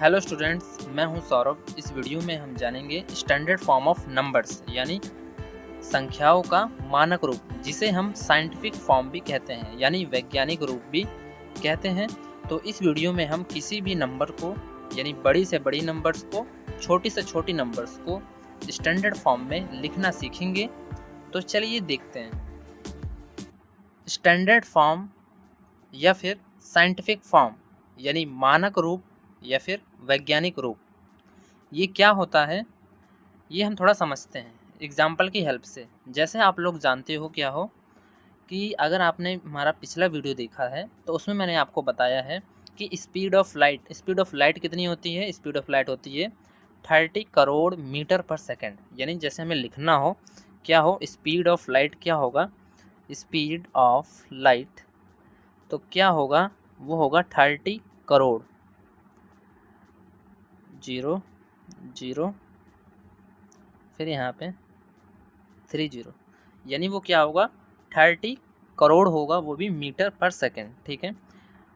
Hello students, मैं हूं सौरभ। इस वीडियो में हम जानेंगे स्टैंडर्ड फॉर्म ऑफ नंबर्स यानी संख्याओं का मानक रूप, जिसे हम साइंटिफिक फॉर्म भी कहते हैं यानी वैज्ञानिक रूप भी कहते हैं। तो इस वीडियो में हम किसी भी नंबर को यानी बड़ी से बड़ी नंबर्स को, छोटी से छोटी नंबर्स को स्टैंडर्ड फॉर्म में लिखना सीखेंगे। तो चलिए देखते हैं। स्टैंडर्ड फॉर्म या फिर साइंटिफिक फॉर्म यानी मानक रूप या फिर वैज्ञानिक रूप, ये क्या होता है ये हम थोड़ा समझते हैं एग्जाम्पल की हेल्प से। जैसे आप लोग जानते हो क्या हो कि अगर आपने हमारा पिछला वीडियो देखा है तो उसमें मैंने आपको बताया है कि स्पीड ऑफ लाइट कितनी होती है। स्पीड ऑफ लाइट होती है 30 करोड़ मीटर पर सेकंड। यानी जैसे हमें लिखना हो क्या हो, स्पीड ऑफ लाइट क्या होगा, स्पीड ऑफ लाइट तो क्या होगा, वो होगा 30 करोड़ 0 0 फिर यहाँ पे 30, यानी वो क्या होगा 30 करोड़ होगा, वो भी मीटर पर सेकंड। ठीक है।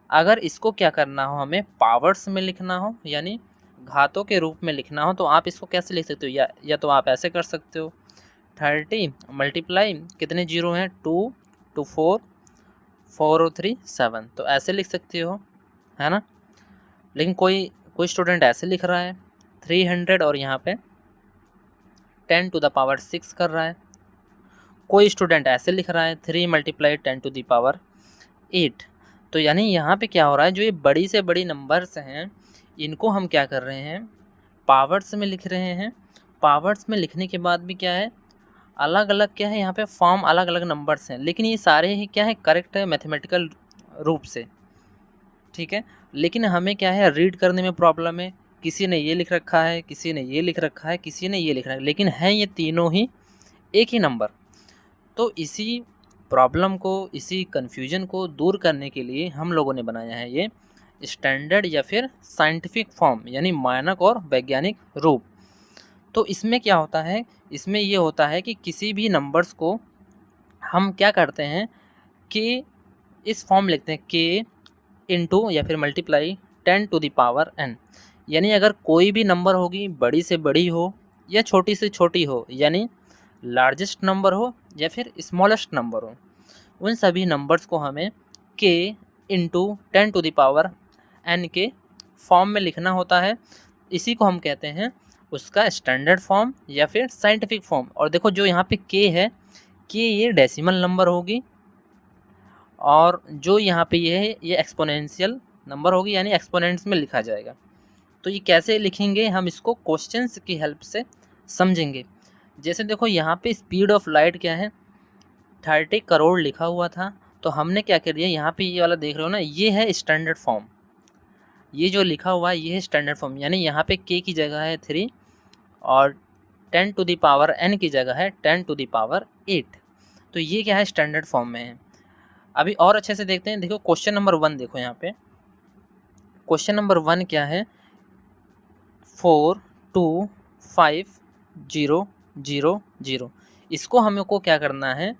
अगर इसको क्या करना हो, हमें पावर्स में लिखना हो यानी घातों के रूप में लिखना हो, तो आप इसको कैसे लिख सकते हो, या तो आप ऐसे कर सकते हो 30 मल्टीप्लाई कितने जीरो हैं 2 2 4 4 और 3 7, तो ऐसे लिख सकते हो, है ना। लेकिन कोई कोई स्टूडेंट ऐसे लिख रहा है 300 और यहाँ पे 10 टू द पावर 6 कर रहा है। कोई स्टूडेंट ऐसे लिख रहा है 3 मल्टीप्लाई 10 टू द पावर 8। तो यानी यहाँ पे क्या हो रहा है, जो ये बड़ी से बड़ी नंबर्स हैं इनको हम क्या कर रहे हैं, पावर्स में लिख रहे हैं। पावर्स में लिखने के बाद भी क्या है, अलग अलग क्या है यहाँ पे फॉर्म, अलग अलग नंबर्स हैं, लेकिन ये सारे ही क्या है करेक्ट है मैथमेटिकल रूप से। ठीक है। लेकिन हमें क्या है रीड करने में प्रॉब्लम है, किसी ने ये लिख रखा है, किसी ने ये लिख रखा है, किसी ने ये लिख रखा है, लेकिन है ये तीनों ही एक ही नंबर। तो इसी प्रॉब्लम को, इसी कन्फ्यूजन को दूर करने के लिए हम लोगों ने बनाया है ये स्टैंडर्ड या फिर साइंटिफिक फॉर्म यानी मानक और वैज्ञानिक रूप। तो इसमें क्या होता है, इसमें ये होता है कि किसी भी नंबर्स को हम क्या करते हैं कि इस फॉर्म लिखते हैं के इंटू या फिर multiply 10 to the power n। यानी अगर कोई भी नंबर होगी, बड़ी से बड़ी हो या छोटी से छोटी हो, यानी लार्जेस्ट नंबर हो या फिर स्मॉलेस्ट नंबर हो, उन सभी नंबर्स को हमें के into 10 to the power n के फॉर्म में लिखना होता है। इसी को हम कहते हैं उसका स्टैंडर्ड फॉर्म या फिर साइंटिफिक फॉर्म। और देखो जो यहाँ पे के है, के ये डेसिमल नंबर होगी, और जो यहाँ पे ये है ये एक्सपोनेंशियल नंबर होगी, यानी एक्सपोनेंट्स में लिखा जाएगा। तो ये कैसे लिखेंगे, हम इसको क्वेश्चंस की हेल्प से समझेंगे। जैसे देखो यहाँ पे स्पीड ऑफ लाइट क्या है 30 करोड़ लिखा हुआ था, तो हमने क्या कर दिया, यहाँ पे ये वाला देख रहे हो ना, ये है स्टैंडर्ड फॉर्म। ये जो लिखा हुआ है ये है स्टैंडर्ड फॉर्म, यानी यहाँ पे के की जगह है 3 और 10 टू द पावर n की जगह है 10 टू द पावर 8। तो ये क्या है स्टैंडर्ड फॉर्म में है। अभी और अच्छे से देखते हैं। देखो क्वेश्चन नंबर 1, देखो यहाँ पे क्वेश्चन नंबर 1 क्या है 4 2 5 0 0 0। इसको हमको क्या करना है,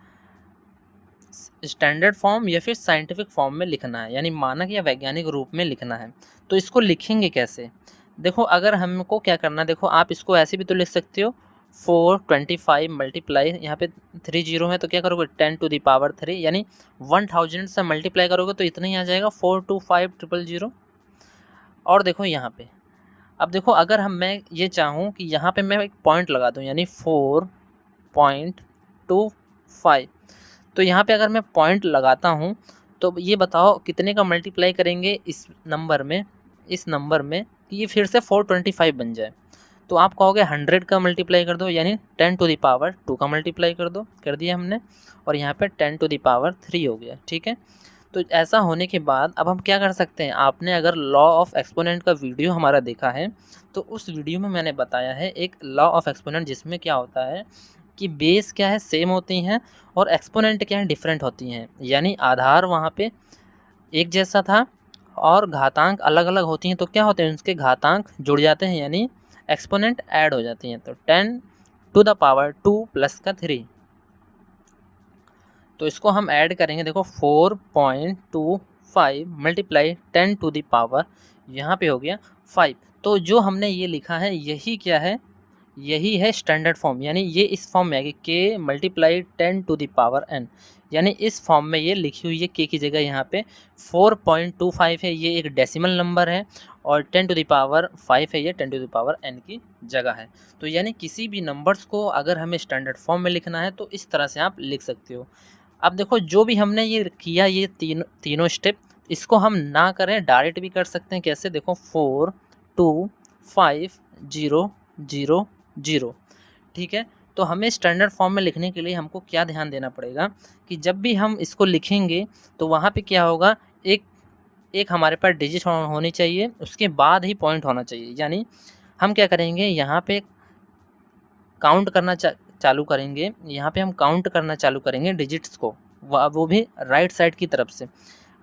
स्टैंडर्ड फॉर्म या फिर साइंटिफिक फॉर्म में लिखना है, यानी मानक या वैज्ञानिक रूप में लिखना है। तो इसको लिखेंगे कैसे, देखो अगर हमको क्या करना है, देखो आप इसको ऐसे भी तो लिख सकते हो 425 मल्टीप्लाई यहाँ पे 3 जीरो है, तो क्या करोगे 10 टू द पावर 3, यानी 1000 से मल्टीप्लाई करोगे तो इतना ही आ जाएगा 425000। और देखो यहाँ पे, अब देखो अगर मैं ये चाहूँ कि यहाँ पे मैं एक पॉइंट लगा दूँ यानी 4.25, तो यहाँ पे अगर मैं पॉइंट लगाता हूँ तो ये बताओ कितने का मल्टीप्लाई करेंगे इस नंबर में कि ये फिर से 425 बन जाए। तो आप कहोगे 100 का मल्टीप्लाई कर दो, यानी 10 टू द पावर 2 का मल्टीप्लाई कर दो, कर दिया हमने, और यहाँ पे 10 टू द पावर 3 हो गया। ठीक है। तो ऐसा होने के बाद अब हम क्या कर सकते हैं, आपने अगर लॉ ऑफ एक्सपोनेंट का वीडियो हमारा देखा है तो उस वीडियो में मैंने बताया है एक लॉ ऑफ एक्सपोनेंट, जिसमें क्या होता है कि बेस क्या है सेम होती हैं और एक्सपोनेंट क्या है डिफरेंट होती हैं। यानी आधार वहाँ पे एक जैसा था और घातांक अलग अलग होती हैं, तो क्या होते हैं उनके घातांक जुड़ जाते हैं, यानी एक्सपोनेंट ऐड हो जाती हैं। तो 10 टू द पावर 2 प्लस का 3, तो इसको हम ऐड करेंगे। देखो 4.25 मल्टीप्लाई 10 टू द पावर यहाँ पे हो गया 5। तो जो हमने ये लिखा है यही क्या है, यही है स्टैंडर्ड फॉर्म, यानी ये इस फॉर्म में आएगी k multiply 10 to the power n, यानी इस फॉर्म में ये लिखी हुई है k की जगह यहाँ पे 4.25 है, ये एक डेसिमल नंबर है, और 10 टू द पावर 5 है, ये 10 टू द पावर n की जगह है। तो यानी किसी भी नंबर्स को अगर हमें स्टैंडर्ड फॉर्म में लिखना है तो इस तरह से आप लिख सकते हो। अब देखो जो भी हमने ये किया, ये तीनों स्टेप, इसको हम ना करें डायरेक्ट भी कर सकते हैं। कैसे, देखो 4 2 5 0 0 0, ठीक है। तो हमें स्टैंडर्ड फॉर्म में लिखने के लिए हमको क्या ध्यान देना पड़ेगा कि जब भी हम इसको लिखेंगे तो वहाँ पे क्या होगा, एक हमारे पास डिजिट होनी चाहिए, उसके बाद ही पॉइंट होना चाहिए। यानी हम क्या करेंगे, यहाँ पे काउंट करना चालू करेंगे, यहाँ पे हम काउंट करना चालू करेंगे डिजिट्स को, वो भी राइट साइड की तरफ से।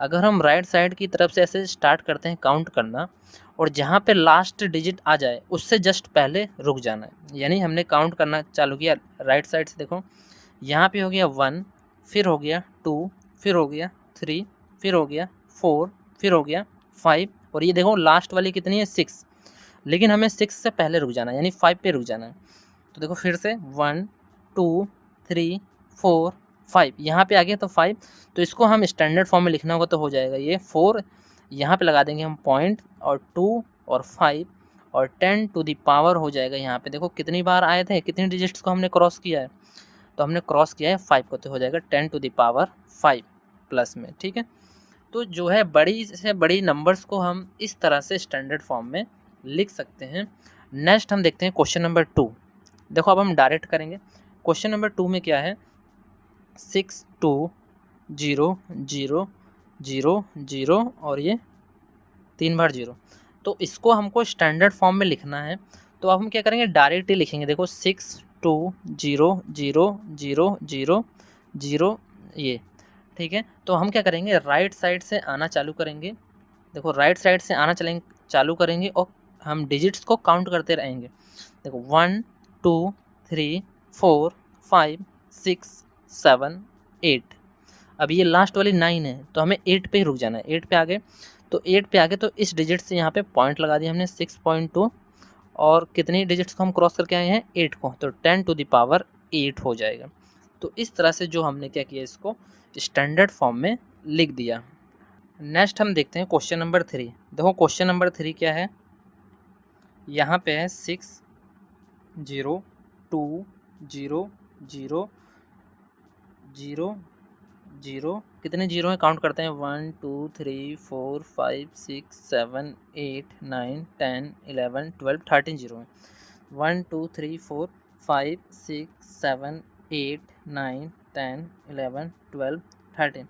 अगर हम राइट साइड की तरफ से ऐसे स्टार्ट करते हैं काउंट करना, और जहाँ पे लास्ट डिजिट आ जाए उससे जस्ट पहले रुक जाना है। यानी हमने काउंट करना चालू किया राइट साइड से, देखो यहाँ पे हो गया 1, फिर हो गया 2, फिर हो गया 3, फिर हो गया 4, फिर हो गया 5, और ये देखो लास्ट वाली कितनी है 6, लेकिन हमें 6 से पहले रुक जाना है, यानी 5 पे रुक जाना है। तो देखो फिर से 1 2 3 4 5, यहाँ पे आ गया तो 5, तो इसको हम स्टैंडर्ड फॉर्म में लिखना होगा तो हो जाएगा ये 4, यहाँ पे लगा देंगे हम पॉइंट, और 2 और 5 और 10 टू द पावर हो जाएगा। यहाँ पे देखो कितनी बार आए थे, कितनी डिजिट्स को हमने क्रॉस किया है, तो हमने क्रॉस किया है 5 को, तो हो जाएगा 10 टू द पावर 5 प्लस में, ठीक है। तो जो है बड़ी से बड़ी नंबर्स को हम इस तरह से स्टैंडर्ड फॉर्म में लिख सकते हैं। नेक्स्ट हम देखते हैं क्वेश्चन नंबर 2। देखो अब हम डायरेक्ट करेंगे। क्वेश्चन नंबर 2 में क्या है, 6 2 0 0 0 0 और ये 3 बार 0, तो इसको हमको स्टैंडर्ड फॉर्म में लिखना है। तो अब हम क्या करेंगे, डायरेक्ट ही लिखेंगे। देखो 6 2 0 0 0 0 0 ये, ठीक है। तो हम क्या करेंगे, राइट साइड से आना चालू करेंगे। देखो राइट साइड से आना चालू करेंगे और हम डिजिट्स को काउंट करते रहेंगे। देखो 1 2 3 4 5 6 7 8, अब ये लास्ट वाली 9 है, तो हमें 8 पे ही रुक जाना है। 8 पे आगे, तो 8 पे आगे तो इस डिजिट से यहाँ पे पॉइंट लगा दिया हमने 6.2, और कितनी डिजिट्स को हम क्रॉस करके आए हैं 8 को, तो 10 टू द पावर 8 हो जाएगा। तो इस तरह से जो हमने क्या किया, इसको स्टैंडर्ड फॉर्म में लिख दिया। नेक्स्ट हम देखते हैं क्वेश्चन नंबर 3। देखो क्वेश्चन नंबर 3 क्या है, यहाँ पे है 6 0 2 0 0 0 0, कितने जीरो हैं काउंट करते हैं, 1 2 3 4 5 6 7 8 9 10 11 12 13 जीरो हैं। 1 2 3 4 5 6 7 8 9 10 11 12 13।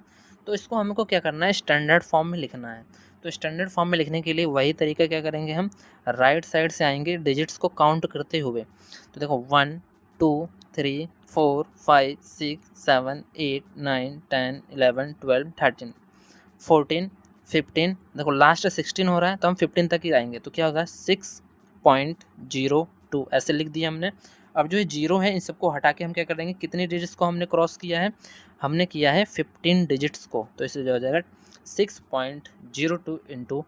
तो इसको हमको क्या करना है, स्टैंडर्ड फॉर्म में लिखना है। तो स्टैंडर्ड फॉर्म में लिखने के लिए वही तरीका क्या करेंगे, हम राइट साइड से आएंगे डिजिट्स को काउंट करते हुए। तो देखो 1 2 3 4 5 6 7 8 9 10 11 12 13 14 15, देखो लास्ट 16 हो रहा है तो हम 15 तक ही आएंगे, तो क्या होगा 6.02 ऐसे लिख दिया हमने। अब जो ये जीरो है इन सबको हटा के हम क्या कर देंगे, कितने डिजिट्स को हमने क्रॉस किया है, हमने किया है 15 डिजिट्स को, तो इसलिए जो हो जाएगा 6.02 इंटू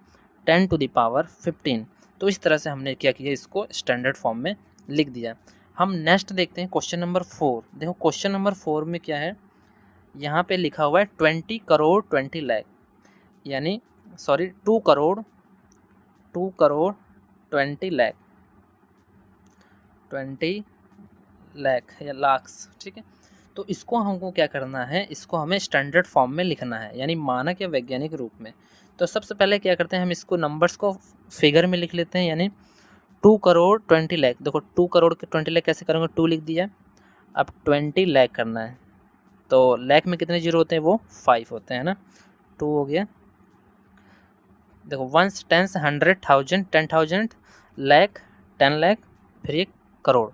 10 टू द पावर 15। तो इस तरह से हमने क्या किया, इसको स्टैंडर्ड फॉर्म में लिख दिया। हम नेक्स्ट देखते हैं क्वेश्चन नंबर 4। देखो क्वेश्चन नंबर 4 में क्या है, यहाँ पे लिखा हुआ है 20 करोड़ 20 लाख, यानी सॉरी 2 करोड़ 20 लाख, 20 लाख या लाख्स, ठीक है। तो इसको हमको क्या करना है, इसको हमें स्टैंडर्ड फॉर्म में लिखना है, यानी मानक या वैज्ञानिक रूप में। तो सबसे पहले क्या करते हैं, हम इसको नंबर्स को फिगर में लिख लेते हैं, यानी 2 करोड़ 20 लाख। देखो 2 करोड़ के 20 लाख कैसे करूँगा, 2 लिख दिया। अब 20 लाख करना है, तो लाख में कितने जीरो होते हैं, वो 5 होते हैं ना, 2 हो गया। देखो 1 10 100 1000 10,000 लाख 10 लाख, फिर ये करोड़,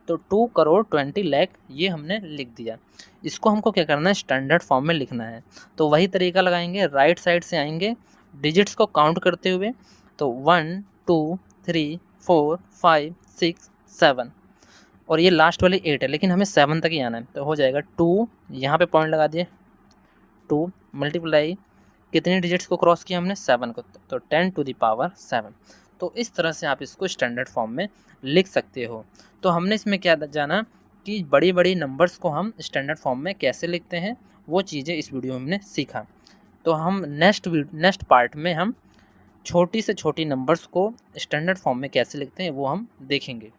तो 2 करोड़ 20 लाख ये हमने लिख दिया। इसको हमको क्या करना है, स्टैंडर्ड फॉर्म में लिखना है। तो वही तरीका लगाएंगे, राइट साइड से आएंगे डिजिट्स को काउंट करते हुए, तो 1 2 3 4 5 6 7, और ये लास्ट वाली 8 है, लेकिन हमें 7 तक ही आना है, तो हो जाएगा 2, यहाँ पे पॉइंट लगा दिए, 2 मल्टीप्लाई कितने डिजिट्स को क्रॉस किया हमने, 7 को, तो 10⁻7। तो इस तरह से आप इसको स्टैंडर्ड फॉर्म में लिख सकते हो। तो हमने इसमें क्या जाना कि बड़ी बड़ी नंबर्स को हम स्टैंडर्ड फॉर्म में कैसे लिखते हैं, वो चीज़ें इस वीडियो में हमने सीखा। तो हम नेक्स्ट पार्ट में हम छोटी से छोटी नंबर्स को स्टैंडर्ड फॉर्म में कैसे लिखते हैं वो हम देखेंगे।